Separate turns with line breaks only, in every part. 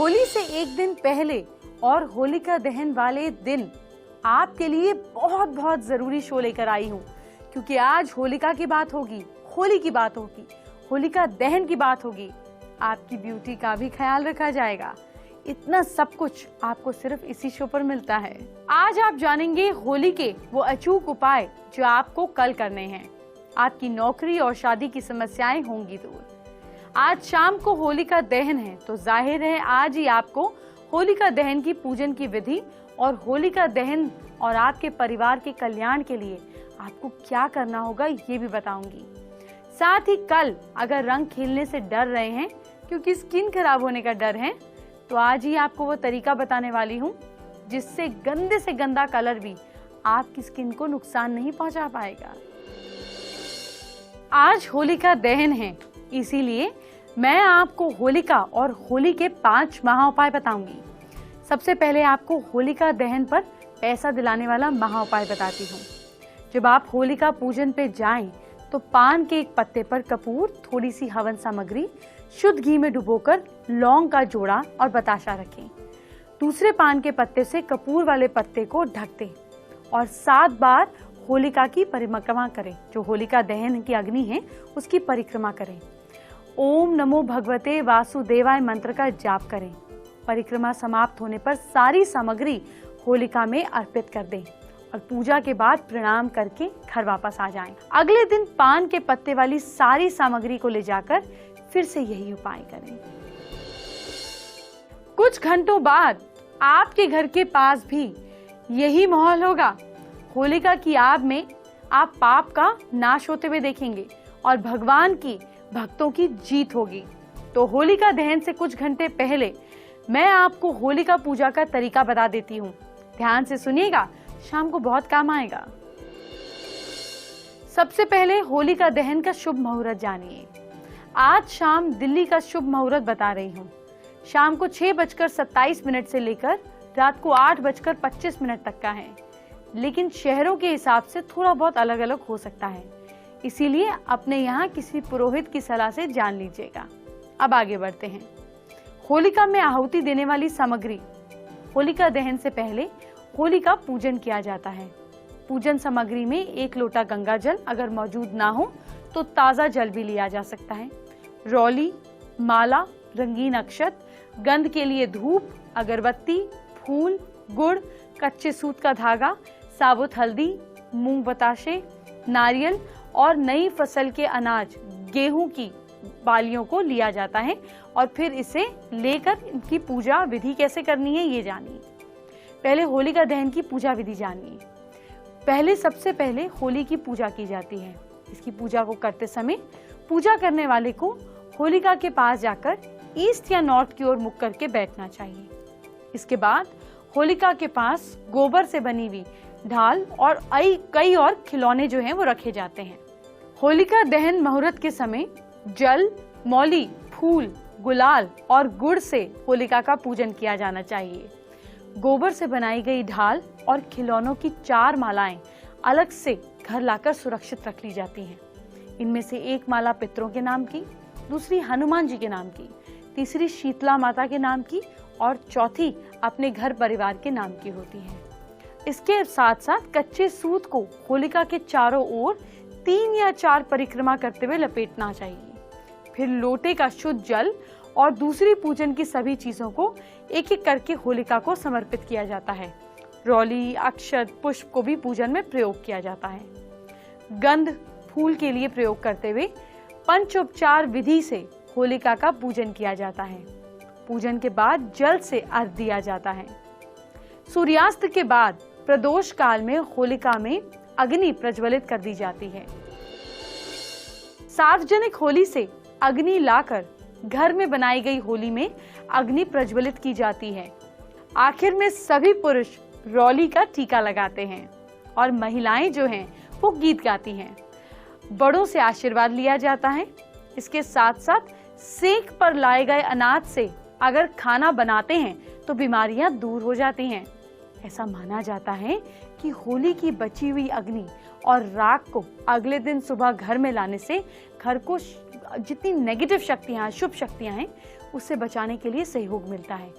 होली से एक दिन पहले और होलिका दहन वाले दिन आपके लिए बहुत बहुत जरूरी शो लेकर आई हूँ, क्योंकि आज होलिका की बात होगी, होली की बात होगी, होलिका दहन की बात होगी। आपकी ब्यूटी का भी ख्याल रखा जाएगा। इतना सब कुछ आपको सिर्फ इसी शो पर मिलता है। आज आप जानेंगे होली के वो अचूक उपाय जो आपको कल करने हैं। आपकी नौकरी और शादी की समस्याएं होंगी दूर। आज शाम को होलिका दहन है, तो जाहिर है आज ही आपको होलिका दहन की पूजन की विधि और होलिका दहन और आपके परिवार के कल्याण के लिए आपको क्या करना होगा ये भी बताऊंगी। साथ ही कल अगर रंग खेलने से डर रहे हैं क्योंकि स्किन खराब होने का डर है, तो आज ही आपको वो तरीका बताने वाली हूँ जिससे गंदे से गंदा कलर भी आपकी स्किन को नुकसान नहीं पहुंचा पाएगा। आज होलिका दहन है, इसीलिए मैं आपको होलिका और होली के 5 महा उपाय बताऊंगी। सबसे पहले आपको होलिका दहन पर पैसा दिलाने वाला महा उपाय बताती हूँ। जब आप होलिका पूजन पे जाएं, तो पान के एक पत्ते पर कपूर, थोड़ी सी हवन सामग्री, शुद्ध घी में डुबोकर लौंग का जोड़ा और बताशा रखें। दूसरे पान के पत्ते से कपूर वाले पत्ते को ढक दें और 7 बार होलिका की परिक्रमा करें। जो होलिका दहन की अग्नि है उसकी परिक्रमा करें। ओम नमो भगवते वासुदेवाय मंत्र का जाप करें। परिक्रमा समाप्त होने पर सारी सामग्री होलिका में अर्पित कर दें और पूजा के बाद प्रणाम करके घर वापस आ जाएं। अगले दिन पान के पत्ते वाली सारी सामग्री को ले जाकर फिर से यही उपाय करें। कुछ घंटों बाद आपके घर के पास भी यही माहौल होगा। होलिका की आग में आप पाप का नाश होते हुए देखेंगे और भगवान की भक्तों की जीत होगी। तो होलिका दहन से कुछ घंटे पहले मैं आपको होलिका पूजा का तरीका बता देती हूँ। ध्यान से सुनिएगा, शाम को बहुत काम आएगा। सबसे पहले होलिका दहन का शुभ मुहूर्त जानिए। आज शाम दिल्ली का शुभ मुहूर्त बता रही हूँ। शाम को 6:27 से लेकर रात को 8:25 तक का है, लेकिन शहरों के हिसाब से थोड़ा बहुत अलग अलग हो सकता है, इसीलिए अपने यहाँ किसी पुरोहित की सलाह से जान लीजिएगा। अब आगे बढ़ते हैं। होलिका में आहुति देने वाली सामग्री। होलिका दहन से पहले होलिका पूजन किया जाता है। पूजन सामग्री में 1 लोटा गंगा जल, अगर मौजूद ना हो तो ताजा जल भी लिया जा सकता है। रौली, माला, रंगीन अक्षत, गंध के लिए धूप, अगरबत्ती, फूल, गुड़, कच्चे सूत का धागा, साबुत हल्दी, मूंग बताशे, नारियल और नई फसल के अनाज गेहूं की बालियों को लिया जाता है और फिर इसे लेकर इनकी पूजा विधि कैसे करनी है ये जानिए। पहले होलिका दहन की पूजा विधि जानिए। सबसे पहले होली की पूजा की जाती है। इसकी पूजा को करते समय पूजा करने वाले को होलिका के पास जाकर ईस्ट या नॉर्थ की ओर मुख करके बैठना चाहिए। इसके बाद होलिका के पास गोबर से बनी हुई ढाल और कई और खिलौने जो हैं वो रखे जाते हैं। होलिका दहन मुहूर्त के समय जल, मौली, फूल, गुलाल और गुड़ से होलिका का पूजन किया जाना चाहिए। गोबर से बनाई गई ढाल और खिलौनों की 4 मालाएं अलग से घर लाकर सुरक्षित रख ली जाती हैं। इनमें से एक माला पितरों के नाम की, दूसरी हनुमान जी के नाम की, तीसरी शीतला माता के नाम की और चौथी अपने घर परिवार के नाम की होती है। इसके साथ साथ कच्चे सूत को होलिका के चारों ओर 3 या 4 परिक्रमा करते हुए लपेटना चाहिए। फिर लोटे का शुद्ध जल और दूसरी पूजन की सभी चीजों को एक एक करके होलिका को समर्पित किया जाता है। रौली, अक्षत, पुष्प को भी पूजन में प्रयोग किया जाता है। गंध, फूल के लिए प्रयोग करते हुए पंचोपचार विधि से होलिका का पूजन किया जाता है। पूजन के बाद जल से अर्घ दिया जाता है। सूर्यास्त के बाद प्रदोष काल में होलिका में अग्नि प्रज्वलित कर दी जाती है। सार्वजनिक होली से अग्नि लाकर घर में बनाई गई होली में अग्नि प्रज्वलित की जाती है। आखिर में सभी पुरुष रौली का टीका लगाते हैं और महिलाएं जो हैं वो गीत गाती हैं। बड़ों से आशीर्वाद लिया जाता है। इसके साथ साथ सेक पर लाए गए अनाज से अगर खाना बनाते हैं तो बीमारियां दूर हो जाती हैं। ऐसा माना जाता है कि होली की बची हुई अग्नि और राख को अगले दिन सुबह घर में लाने से घर को जितनी नेगेटिव शक्तियां, शुभ शक्तियां हैं, उससे बचाने के लिए सहयोग मिलता है।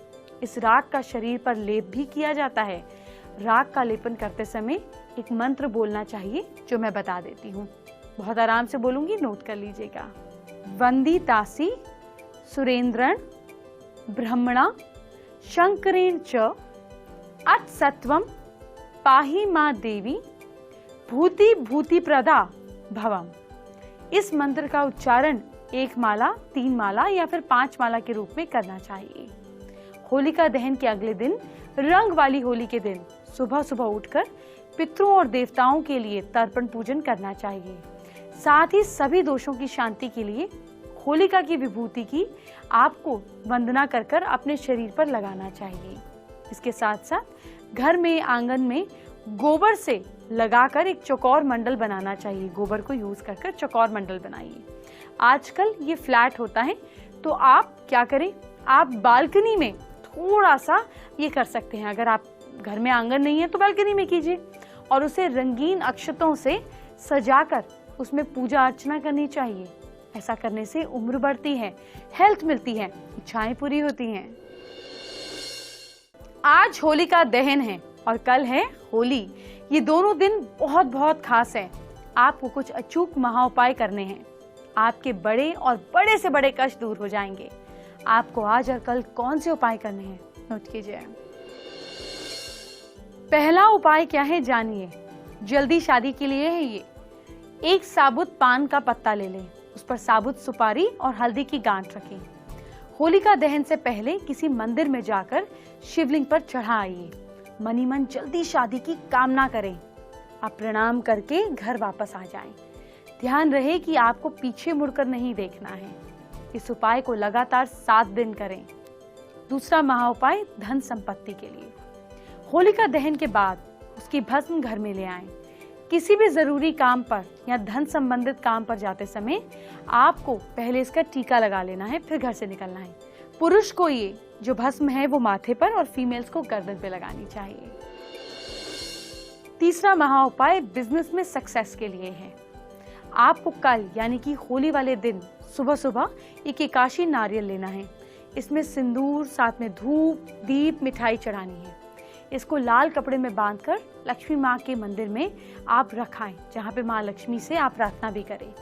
इस राख का शरीर पर लेप भी किया जाता है। राख का लेपन करते समय एक मंत्र बोलना चाहिए जो मैं बता देती हूँ। बहुत आराम से बोलूंगी, नोट कर लीजिएगा। वंदी तासी सुरेंद्रन ब्रह्मणा शंकरेण च अत्सत्वम पाहि मां देवी भूति भूति प्रदा भवम। इस मंत्र का उच्चारण 1 माला, 3 माला या फिर 5 माला के रूप में करना चाहिए। होलिका दहन के अगले दिन, रंग वाली होली के दिन सुबह सुबह उठकर पितरों और देवताओं के लिए तर्पण पूजन करना चाहिए। साथ ही सभी दोषों की शांति के लिए होलिका की विभूति की आपको वंदना कर कर अपने शरीर पर लगाना चाहिए। इसके साथ साथ घर में, आंगन में गोबर से लगाकर एक चौकोर मंडल बनाना चाहिए। गोबर को यूज कर कर चौकोर मंडल बनाइए। आजकल ये फ्लैट होता है, तो आप क्या करें, आप बालकनी में थोड़ा सा ये कर सकते हैं। अगर आप घर में आंगन नहीं है तो बालकनी में कीजिए और उसे रंगीन अक्षतों से सजाकर उसमें पूजा अर्चना करनी चाहिए। ऐसा करने से उम्र बढ़ती है, हेल्थ मिलती है, इच्छाएं पूरी होती हैं। आज होलिका दहन है और कल है होली। ये दोनों दिन बहुत बहुत खास है। आपको कुछ अचूक महाउपाय करने हैं। आपके बड़े और बड़े से बड़े कष्ट दूर हो जाएंगे। आपको आज और कल कौन से उपाय करने हैं, नोट कीजिए। पहला उपाय क्या है जानिए। जल्दी शादी के लिए है ये। एक साबुत पान का पत्ता ले लें, उस पर साबुत सुपारी और हल्दी की गांठ रखें। होलिका दहन से पहले किसी मंदिर में जाकर शिवलिंग पर चढ़ा आइए। मनी मन जल्दी शादी की कामना करें। आप प्रणाम करके घर वापस आ जाएं। ध्यान रहे कि आपको पीछे मुड़कर नहीं देखना है। इस उपाय को लगातार 7 दिन करें। दूसरा महाउपाय धन संपत्ति के लिए। होलिका दहन के बाद उसकी भस्म घर में ले आएं। किसी भी जरूरी काम पर या धन संबंधित काम पर जाते समय आपको पहले इसका टीका लगा लेना है, फिर घर से निकलना है। पुरुष को ये जो भस्म है वो माथे पर और फीमेल्स को गर्दन पे लगानी चाहिए। तीसरा महाउपाय बिजनेस में सक्सेस के लिए है। आपको कल यानी कि होली वाले दिन सुबह सुबह एक एकाशी नारियल लेना है। इसमें सिंदूर, साथ में धूप, दीप, मिठाई चढ़ानी है। इसको लाल कपड़े में बांधकर लक्ष्मी माँ के मंदिर में आप रखाएं, जहाँ पे माँ लक्ष्मी से आप प्रार्थना भी करें।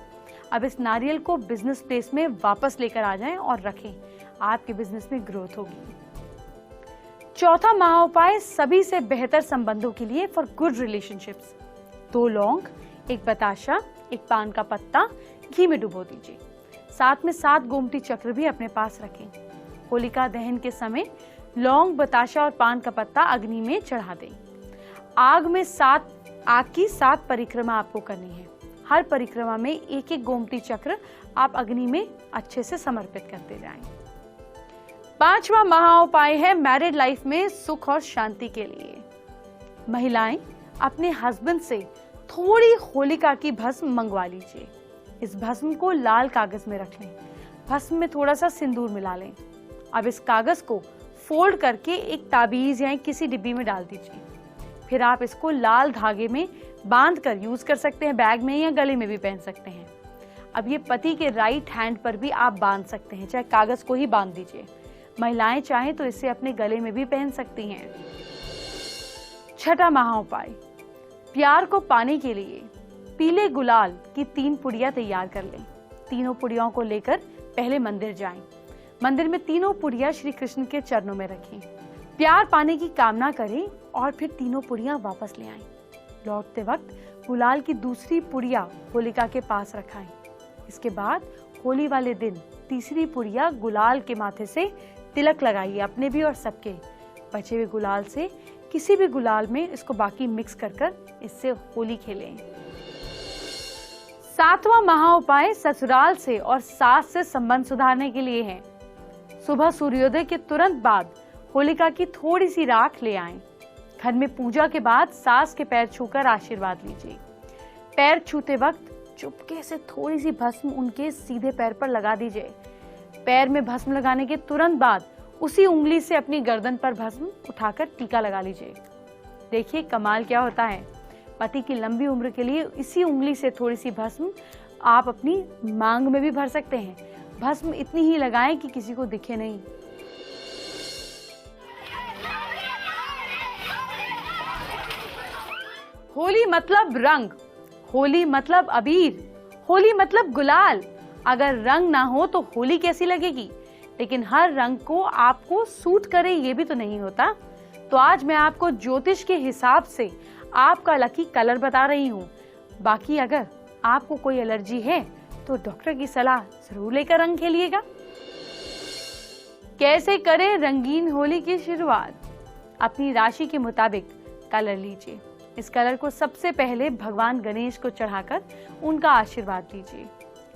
अब इस नारियल को बिजनेस प्लेस में वापस लेकर आ जाएं और रखें। आपके बिजनेस में ग्रोथ होगी। चौथा महाउपाय सभी से बेहतर संबंधों के लिए, फॉर गुड रिलेशनशिप्स। 2 लौंग, 1 बताशा, 1 पान का पत्ता घी में डुबो दीजिए। साथ में 7 गोमती चक्र भी अपने पास रखें। होलिका दहन के समय लौंग, बताशा और पान का पत्ता अग्नि में चढ़ा दें। आग की 7 परिक्रमा आपको करनी है। हर परिक्रमा में 1-1 गोमती चक्र आप अग्नि में अच्छे से समर्पित करते जाएं। 5वां महाउपाय है मैरिड लाइफ में सुख और शांति के लिए। महिलाएं अपने हस्बैंड से थोड़ी होलिका की भस्म मंगवा लीजिए। इस भस्म को लाल कागज में रख लें। भस्म में थोड़ा सा सिंदूर मिला लें। अब इस कागज को फोल्ड करके एक ताबीज या किसी डिब्बी में डाल दीजिए। फिर आप इसको लाल धागे में बांधकर यूज कर सकते हैं। बैग में या गले में भी पहन सकते हैं। अब ये पति के राइट हैंड पर भी आप बांध सकते हैं, चाहे कागज को ही बांध दीजिए। महिलाएं चाहें तो इसे अपने गले में भी पहन सकती हैं। 6वां महाउपाय, प्यार को पाने के लिए पीले गुलाल की 3 पुड़िया तैयार कर लें। तीनों पुड़ियों को लेकर पहले मंदिर जाएं। मंदिर में तीनों पुड़िया श्री कृष्ण के चरणों में रखें। प्यार पाने की कामना करें और फिर तीनों पुड़िया वापस ले आएं। लौटते वक्त गुलाल की दूसरी पुड़िया होलिका के पास रखाएं। इसके बाद होली वाले दिन तीसरी पुड़िया गुलाल के माथे से तिलक लगाइए, अपने भी और सबके। बचे हुए गुलाल से किसी भी गुलाल में इसको बाकी मिक्स कर कर इससे होली खेलें। 7वां महाउपाय ससुराल से और सास से संबंध सुधारने के लिए है। सुबह सूर्योदय के तुरंत बाद होलिका की थोड़ी सी राख ले आएं। घर में पूजा के बाद सास के पैर छूकर आशीर्वाद लीजिए। पैर छूते वक्त चुपके से थोड़ी सी भस्म उनके सीधे पैर पर लगा दीजिए। पैर में भस्म लगाने के तुरंत बाद उसी उंगली से अपनी गर्दन पर भस्म उठाकर टीका लगा लीजिए। देखिए कमाल क्या होता है। पति की लंबी उम्र के लिए इसी उंगली से थोड़ी सी भस्म आप अपनी मांग में भी भर सकते हैं। भस्म इतनी ही लगाएं कि किसी को दिखे नहीं। होली मतलब रंग, होली मतलब अबीर, होली मतलब गुलाल। अगर रंग ना हो तो होली कैसी लगेगी? लेकिन हर रंग को आपको सूट करे ये भी तो नहीं होता। तो आज मैं आपको ज्योतिष के हिसाब से आपका लकी कलर बता रही हूँ। बाकी अगर आपको कोई एलर्जी है तो डॉक्टर की सलाह जरूर लेकर रंग खेलिएगा। कैसे करें रंगीन होली की शुरुआत? अपनी राशि के मुताबिक कलर लीजिए। इस कलर को सबसे पहले भगवान गणेश को चढ़ाकर उनका आशीर्वाद लीजिए।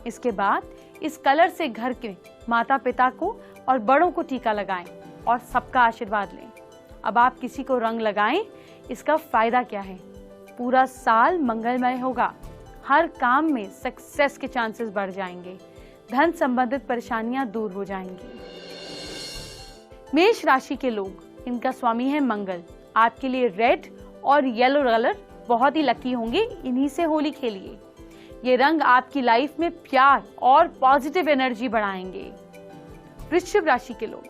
इसके बाद इस कलर से घर के माता पिता को और बड़ों को टीका लगाएं और सबका आशीर्वाद लें। अब आप किसी को रंग लगाएं, इसका फायदा क्या है? पूरा साल मंगलमय होगा, हर काम में सक्सेस के चांसेस बढ़ जाएंगे, धन संबंधित परेशानियां दूर हो जाएंगी। मेष राशि के लोग, इनका स्वामी है मंगल। आपके लिए रेड और येलो कलर बहुत ही लकी होंगे, इन्हीं से होली खेलिए। ये रंग आपकी लाइफ में प्यार और पॉजिटिव एनर्जी बढ़ाएंगे। वृश्चिक राशि के लोग,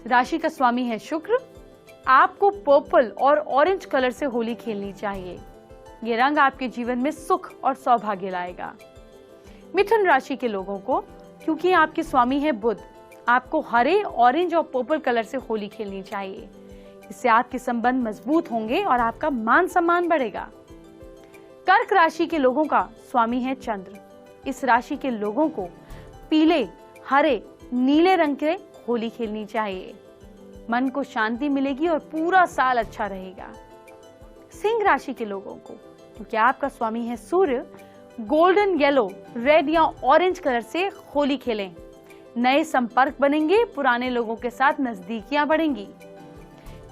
राशि का स्वामी है शुक्र। आपको पर्पल और ऑरेंज कलर से होली खेलनी चाहिए। ये रंग आपके जीवन में सुख और सौभाग्य लाएगा। मिथुन राशि के लोगों को, क्योंकि आपके स्वामी है बुध, आपको हरे, ऑरेंज और पर्पल कलर से होली खेलनी चाहिए। इससे आपके संबंध मजबूत होंगे और आपका मान सम्मान बढ़ेगा। कर्क राशि के लोगों का स्वामी है चंद्र। इस राशि के लोगों को पीले, हरे, नीले रंग के होली खेलनी चाहिए। मन को शांति मिलेगी और पूरा साल अच्छा रहेगा। सिंह राशि के लोगों को, क्योंकि आपका स्वामी है सूर्य, गोल्डन येलो, रेड या ऑरेंज कलर से होली खेलें। नए संपर्क बनेंगे, पुराने लोगों के साथ नजदीकियां बढ़ेंगी।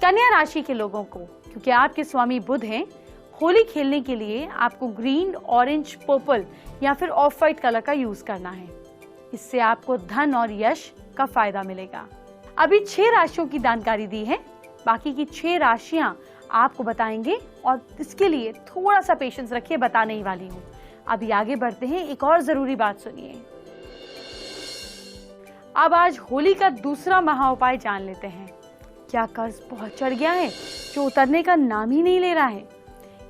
कन्या राशि के लोगों को, क्योंकि आपके स्वामी बुध हैं, होली खेलने के लिए आपको ग्रीन, ऑरेंज, पर्पल या फिर ऑफ व्हाइट कलर का यूज करना है। इससे आपको धन और यश का फायदा मिलेगा। अभी 6 राशियों की जानकारी दी है, बाकी की 6 राशियां आपको बताएंगे और इसके लिए थोड़ा सा पेशेंस रखिए, बताने ही वाली हूँ। अभी आगे बढ़ते हैं, एक और जरूरी बात सुनिए। अब आज होली का दूसरा महा उपाय जान लेते हैं। क्या कर्ज बहुत चढ़ गया है जो उतरने का नाम ही नहीं ले रहा है?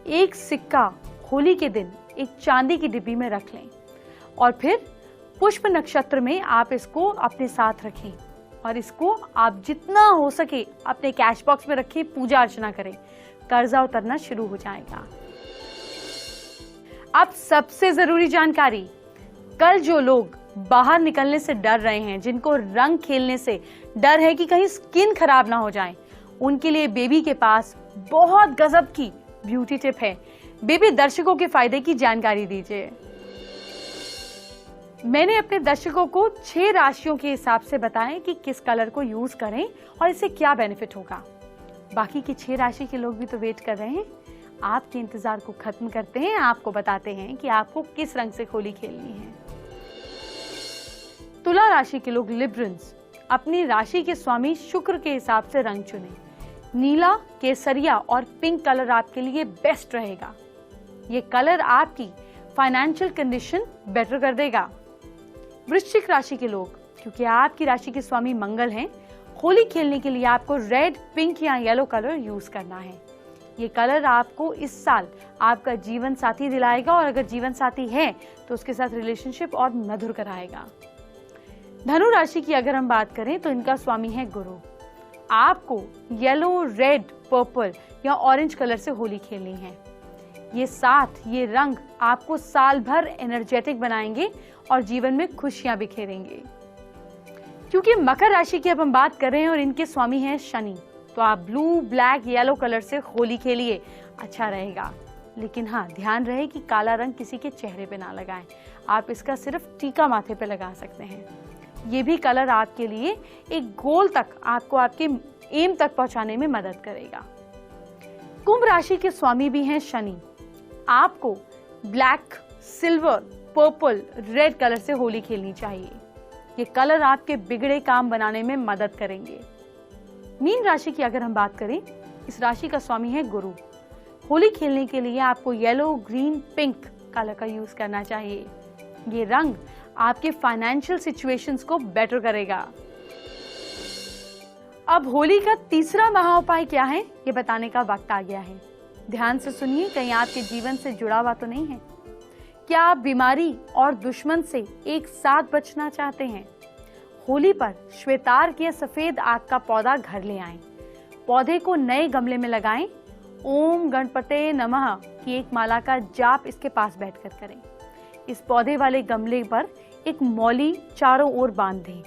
एक सिक्का होली के दिन एक चांदी की डिब्बी में रख लें और फिर पुष्प नक्षत्र में आप इसको अपने साथ रखें और इसको आप जितना हो सके अपने कैश बॉक्स में रखें, पूजा अर्चना करें, कर्जा उतरना शुरू हो जाएगा। अब सबसे जरूरी जानकारी, कल जो लोग बाहर निकलने से डर रहे हैं, जिनको रंग खेलने से डर है कि कहीं स्किन खराब ना हो जाए, उनके लिए बेबी के पास बहुत गजब की ब्यूटी टिप है। बेबी दर्शकों के फायदे की जानकारी दीजिए। मैंने अपने दर्शकों को 6 राशियों के हिसाब से बताया कि किस कलर को यूज करें और इससे क्या बेनिफिट होगा। बाकी के 6 राशि के लोग भी तो वेट कर रहे हैं। आपके इंतजार को खत्म करते हैं, आपको बताते हैं कि आपको किस रंग से होली खेलनी है। तुला राशि के लोग, लिब्रंस, अपनी राशि के स्वामी शुक्र के हिसाब से रंग चुनें। नीला, केसरिया और पिंक कलर आपके लिए बेस्ट रहेगा। ये कलर आपकी फाइनेंशियल कंडीशन बेटर कर देगा। वृश्चिक राशि के लोग, क्योंकि आपकी राशि के स्वामी मंगल हैं, होली खेलने के लिए आपको रेड, पिंक या येलो कलर यूज करना है। ये कलर आपको इस साल आपका जीवन साथी दिलाएगा और अगर जीवन साथी है तो उसके साथ रिलेशनशिप और मधुर कराएगा। धनु राशि की अगर हम बात करें तो इनका स्वामी है गुरु। आपको येलो, रेड, पर्पल या ऑरेंज कलर से होली खेलनी है। ये रंग आपको साल भर एनर्जेटिक बनाएंगे और जीवन में खुशियां बिखेरेंगे। क्योंकि मकर राशि की अब हम बात कर रहे हैं और इनके स्वामी हैं शनि, तो आप ब्लू, ब्लैक, येलो कलर से होली खेलिए, अच्छा रहेगा। लेकिन हाँ, ध्यान रहे कि काला रंग किसी के चेहरे पे ना लगाएं। आप इसका सिर्फ टीका माथे पे लगा सकते हैं। ये भी कलर आपके लिए एक गोल तक, आपको आपके एम तक पहुंचाने में मदद करेगा। कुंभ राशि के स्वामी भी हैं शनि। आपको black, silver, purple, red colour से होली खेलनी चाहिए। ये कलर आपके बिगड़े काम बनाने में मदद करेंगे। मीन राशि की अगर हम बात करें, इस राशि का स्वामी है गुरु। होली खेलने के लिए आपको येलो, ग्रीन, पिंक कलर का यूज करना चाहिए। ये रंग आपके फाइनेंशियल सिचुएशंस को बेटर करेगा। अब होली का तीसरा महाउपाय क्या है, ये बताने का वक्त आ गया है। ध्यान से सुनिए, कहीं आपके जीवन से जुड़ा हुआ तो नहीं है। क्या आप बीमारी और दुश्मन से एक साथ बचना चाहते हैं? होली पर श्वेतार के सफेद आग का पौधा घर ले आएं। पौधे को नए गमले में लगाएं। ओम गणपते नमः की एक माला का जाप इसके पास बैठकर करें। इस पौधे वाले गमले पर एक मौली चारों ओर बांध दें।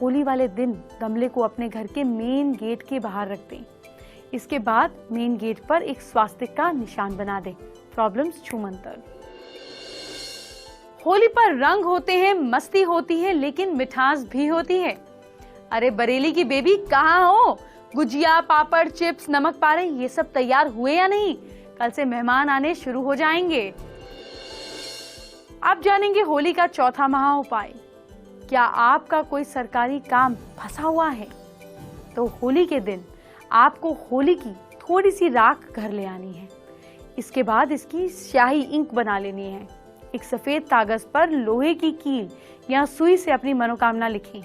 होली वाले दिन गमले को अपने घर के मेन गेट के बाहर रख दें। इसके बाद मेन गेट पर एक स्वास्तिक का निशान बना दें। प्रॉब्लम्स छूमंतर। होली पर रंग होते हैं, मस्ती होती है, लेकिन मिठास भी होती है। अरे बरेली की बेबी कहाँ हो? गुजिया, पापड़, चिप्स, नमक पारे ये सब तैयार हुए या नहीं? कल से मेहमान आने शुरू हो जाएंगे। अब जानेंगे होली का चौथा महाउपाय। क्या आपका कोई सरकारी काम फंसा हुआ है? तो होली के दिन आपको होली की थोड़ी सी राख घर ले आनी है। इसके बाद इसकी स्याही इंक बना लेनी है। एक सफेद कागज पर लोहे की कील या सुई से अपनी मनोकामना लिखें।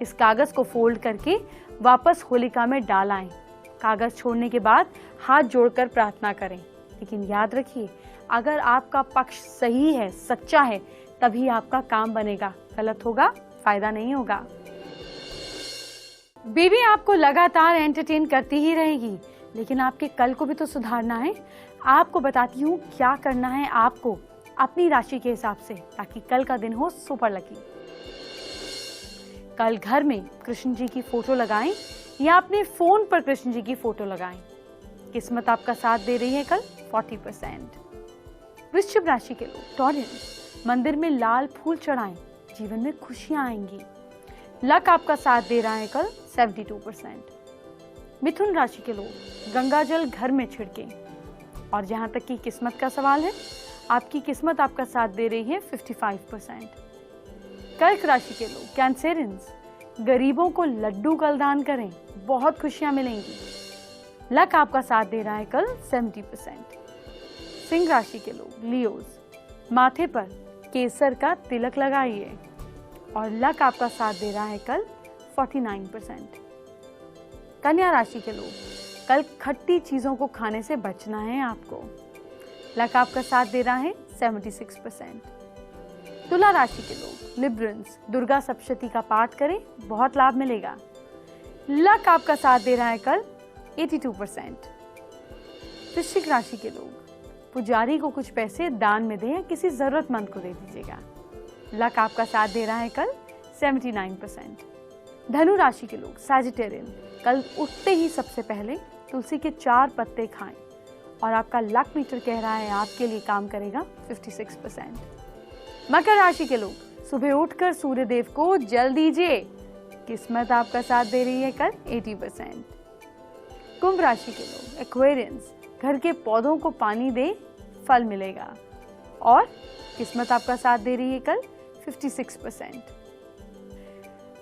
इस कागज को फोल्ड करके वापस होलिका में डाल आएं। कागज छोड़ने के बाद हाथ जोड़कर प्रार्थना करें, लेकिन याद रखिए, अगर आपका पक्ष सही है, सच्चा है, तभी आपका काम बनेगा। गलत होगा, फायदा नहीं होगा। बेबी आपको लगातार एंटरटेन करती ही रहेगी, लेकिन आपके कल को भी तो सुधारना है। आपको बताती हूँ क्या करना है आपको अपनी राशि के हिसाब से, ताकि कल का दिन हो सुपर लकी। कल घर में कृष्ण जी की फोटो लगाएं या अपने फोन पर कृष्ण जी की फोटो लगाएं। किस्मत आपका साथ दे रही है कल 40%। वृश्चिक राशि के लोग टॉरेंस, मंदिर में लाल फूल चढ़ाएं, जीवन में खुशियां आएंगी। लक आपका साथ दे रहा है कल 72%। मिथुन राशि के लोग गंगा जल घर में छिड़कें। और जहां तक कि किस्मत का सवाल है, आपकी किस्मत आपका साथ दे रही है 55%। कर्क राशि के लोग कैंसेरियंस, गरीबों को लड्डू कल दान करें, बहुत खुशियां मिलेंगी। लक आपका साथ दे रहा है कल 70%। सिंह राशि के लोग लियोज, माथे पर केसर का तिलक लगाइए। और लक आपका साथ दे रहा है कल 49%। कन्या राशि के लोग कल खट्टी चीजों को खाने से बचना है आपको। लक आपका साथ दे रहा है 76%। तुला राशि के लोग लिब्रंस, दुर्गा सप्तशती का पाठ करें, बहुत लाभ मिलेगा। लक आपका साथ दे रहा है कल 82%। वृश्चिक राशि के लोग पुजारी को कुछ पैसे दान में दें या किसी जरूरतमंद को दे दीजिएगा। लक आपका साथ दे रहा है कल 79%। धनु राशि के लोग सैजिटेरियन, कल उठते ही सबसे पहले तुलसी के 4 पत्ते खाएं। और आपका लक मीटर कह रहा है आपके लिए काम करेगा 56%। मकर राशि के लोग सुबह उठकर सूर्य देव को जल दीजिए। किस्मत आपका साथ दे रही है कल 80%। कुंभ राशि के लोग एक्वेरियंस, घर के पौधों को पानी दे, फल मिलेगा। और किस्मत आपका साथ दे रही है कल 56%।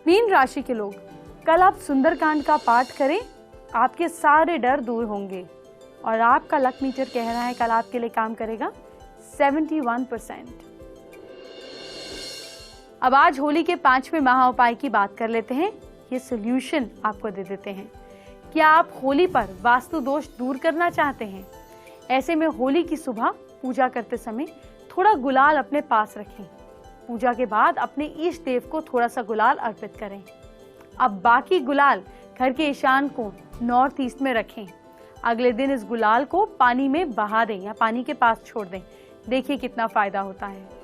मीन राशि के लोग कल आप सुंदरकांड का पाठ करें, आपके सारे डर दूर होंगे। और आपका लक मीटर कह रहा है कल आपके लिए काम करेगा 71%। अब आज होली के 5वें महाउपाय की बात कर लेते हैं। ये सोल्यूशन आपको दे देते हैं। क्या आप होली पर वास्तु दोष दूर करना चाहते हैं? ऐसे में होली की सुबह पूजा करते समय थोड़ा गुलाल अपने पास रखें। पूजा के बाद अपने इष्ट देव को थोड़ा सा गुलाल अर्पित करें। अब बाकी गुलाल घर के ईशान को नॉर्थ ईस्ट में रखें। अगले दिन इस गुलाल को पानी में बहा दें या पानी के पास छोड़ दें। देखिए कितना फायदा होता है।